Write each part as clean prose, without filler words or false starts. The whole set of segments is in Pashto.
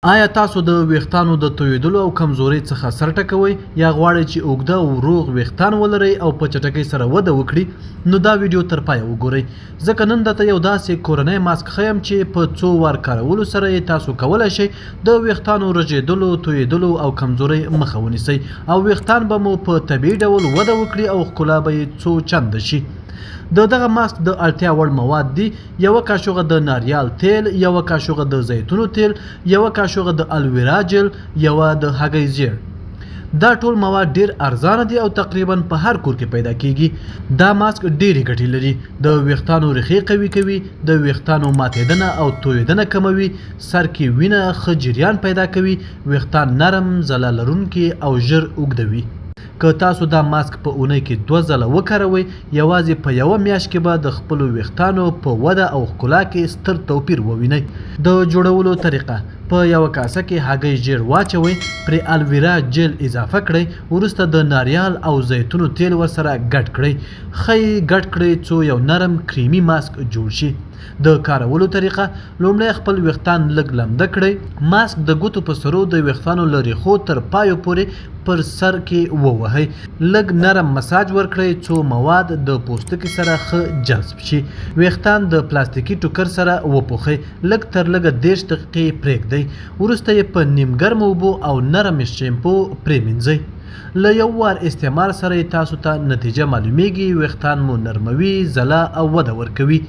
آیا تاسو د ویښتانو د تویدلو او کمزورۍ څخه سر ټکوئ یا غواړئ چې اوږده او روغ ویښتان ولرئ او په چټکۍ سره وده وکړي؟ نو دا ویډیو تر پایه وګورئ، ځکه نن درته یو داسې کورنی ماسک ښیم چې په څو وار کارولو سره یې تاسو کولی شئ د ویښتانو رژېدلو، تویدلو او کمزورۍ مخه ونیسئ او ویښتان به مو په طبیعي ډول وده وکړي او ښکلا به یې څو چنده شي. د دغه ماسک د اړتیا وړ مواد دي: یوه کاشوغه د ناریال تیل، یوه کاشوغه د زیتونو تیل، یوه کاشوغه د الویرا جل، یوه د هګۍ زیړ. دا ټول مواد ډیر ارزانه دي او تقریبا په هر کور کې پیدا کیږي. دا ماسک ډیرې ګټې لري: د ویښتانو ریښې قوي کوي، د ویښتانو ماتېدنه او تویدنه کموي، سر کې وینه ښه جریان پیدا کوي، ویښتان نرم، ځلا لرونکي او ژر اوږدوي. که تاسو دا ماسک په اونۍ کې 2 ځله وکاروئ، یوازې په یوه میاشت کې به د خپلو ویښتانو په وده او ښکلا کې ستر توپیر ووینئ. د جوړولو طریقه: په یوه کاسه کې هګۍ ژیړ واچوئ، پرې الویرا جیل اضافه کړئ، وروسته د ناریال او زیتونو تیل ورسره ګډ کړئ، ښه یې ګډ کړئ څو یو نرم کریمي ماسک جوړ شي. د کارولو طریقه: لومړی خپل ویښتان لږ لمده کړئ، ماسک د ګوتو په سرو د ویښتانو له ریښو تر پایو پورې پر سر کې ووهئ، لږ نرم مساج ورکړئ څو مواد د پوستکي سره ښه جذب شي. ویښتان د پلاستیکي ټوکر سره وپوښئ، لږ تر لږه 30 دقیقې پرېږدئ، وروسته یې په نیم ګرمو اوبو او نرم شیمپو پرېمنځئ. له یو وار استعمال سره تاسو ته نتیجه معلومیږي، ویښتان مو نرموي، ځلا او وده ورکوي.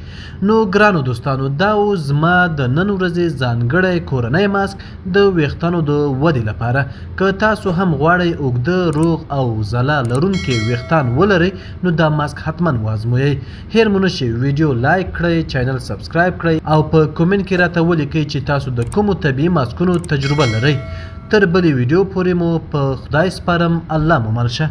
نو ګرانو دوستانو، دا و زما د نن ورځې ځانګړی کورنی ماسک د ویښتانو د ودې لپاره. که تاسو هم غواړئ اوږده، روغ او ځلا لرونکي ویښتان ولرئ، نو دا ماسک حتما وازمویئ. هیر مو نشئ ویډیو لایک کړئ، چینل سبسکرایب کړئ او په کومنټ کې راته ولیکئ چې تاسو د کومو طبیعي ماسکونو تجربه لرئ. تر بلې ویډیو پورې مو په خدای سپارم. الله مو مل شه.